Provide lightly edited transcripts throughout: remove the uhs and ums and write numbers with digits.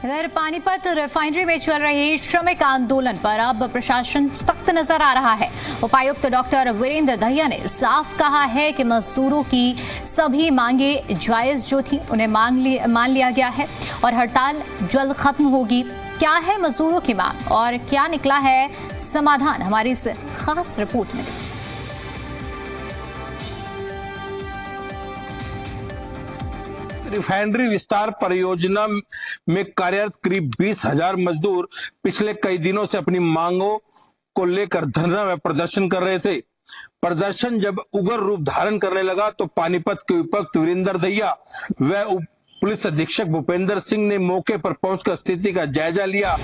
इधर पानीपत रिफाइनरी में चल रहे श्रमिक आंदोलन पर अब प्रशासन सख्त नजर आ रहा है। उपायुक्त डॉक्टर वीरेंद्र दहिया ने साफ कहा है कि मजदूरों की सभी मांगे जायज जो थी उन्हें मान लिया गया है और हड़ताल जल्द खत्म होगी। क्या है मजदूरों की मांग और क्या निकला है समाधान, हमारी इस खास रिपोर्ट में देखिए। रिफाइनरी विस्तार परियोजना में कार्यरत करीब 20,000 मजदूर पिछले कई दिनों से अपनी मांगों को लेकर धरना व प्रदर्शन कर रहे थे। प्रदर्शन जब उग्र रूप धारण करने लगा तो पानीपत के उपायुक्त वीरेंद्र दहिया व पुलिस अधीक्षक भूपेंद्र सिंह ने मौके पर पहुंचकर स्थिति का जायजा लिया।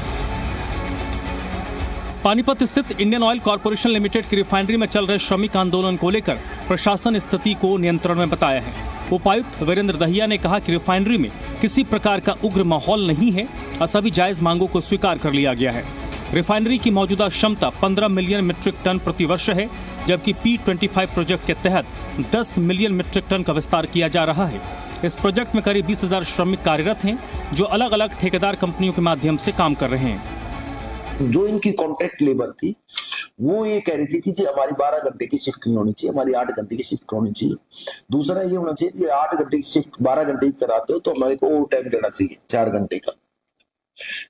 पानीपत स्थित इंडियन ऑयल कॉर्पोरेशन लिमिटेड की रिफाइनरी में चल रहे श्रमिक आंदोलन को लेकर प्रशासन स्थिति को नियंत्रण में बताया है। उपायुक्त वीरेंद्र दहिया ने कहा कि रिफाइनरी में किसी प्रकार का उग्र माहौल नहीं है और सभी जायज मांगों को स्वीकार कर लिया गया है। रिफाइनरी की मौजूदा क्षमता 15 मिलियन मीट्रिक टन प्रति वर्ष है, जबकि P25 प्रोजेक्ट के तहत 10 मिलियन मीट्रिक टन का विस्तार किया जा रहा है। इस प्रोजेक्ट में करीब 20,000 श्रमिक कार्यरत हैं, जो अलग अलग ठेकेदार कंपनियों के माध्यम से काम कर रहे हैं। जो इनकी कॉन्ट्रैक्ट लेबर थी वो ये कह रही थी कि जी हमारी 12 घंटे की शिफ्ट नहीं होनी चाहिए, हमारी 8 घंटे की शिफ्ट होनी चाहिए। दूसरा ये होना चाहिए कि 8 घंटे की शिफ्ट 12 घंटे की कराते हो तो हमारे को ओवर टाइम देना चाहिए 4 घंटे का।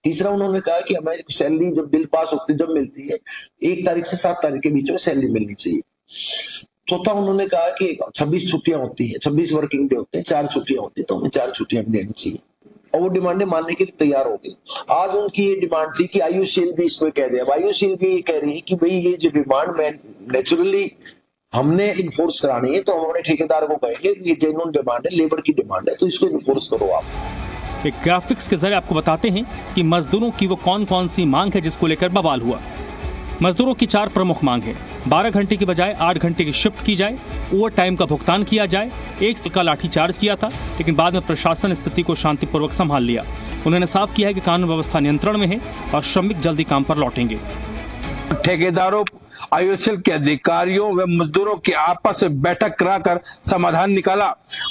तीसरा उन्होंने कहा कि हमें सैलरी जब बिल पास होती जब मिलती है 1 तारीख से 7 तारीख के बीच में सैलरी मिलनी चाहिए। चौथा उन्होंने कहा कि 26 छुट्टियां होती है, 26 वर्किंग डे होते हैं, 4 छुट्टियां होती है तो हमें 4 छुट्टियां देनी चाहिए और वो डिमांडें मानने के लिए तैयार हो गई। आज उनकी ये डिमांड थी कि आयुषशील भी इसमें कह रहे हैं, आयुषशील भी ये कह रही है कि भाई ये जो डिमांड में नेचुरली हमने इन्फोर्स करानी है तो हम अपने ठेकेदार को कहेंगे ये जेन्युइन डिमांड है, लेबर की डिमांड है तो इसको इन्फोर्स करो आप। एक ग्राफिक्स के जरिए आपको बताते हैं कि मजदूरों की वो कौन कौन सी मांग है जिसको लेकर बवाल हुआ। मजदूरों की 4 प्रमुख मांग है। 12 घंटे की बजाय 8 घंटे की शिफ्ट की जाए, ओवर टाइम का भुगतान किया जाए। 1 साल का लाठीचार्ज किया था लेकिन बाद में प्रशासन स्थिति को शांतिपूर्वक संभाल लिया। उन्होंने साफ किया है कि कानून व्यवस्था नियंत्रण में है और श्रमिक जल्दी काम पर लौटेंगे। ठेकेदारों, आयुषशील के अधिकारियों व मजदूरों की आपस में बैठक कराकर समाधान निकाला।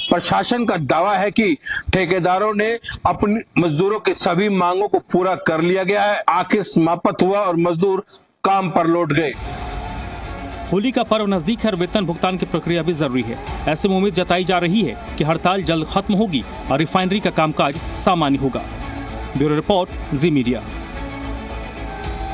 प्रशासन का दावा है कि ठेकेदारों ने अपनी मजदूरों की सभी मांगों को पूरा कर लिया गया है। आखिर समाप्त हुआ और मजदूर काम पर लौट गए। होली का पर्व नजदीक है और वेतन भुगतान की प्रक्रिया भी जरूरी है। ऐसे में उम्मीद जताई जा रही है कि हड़ताल जल्द खत्म होगी और रिफाइनरी का कामकाज सामान्य होगा। ब्यूरो रिपोर्ट, जी मीडिया।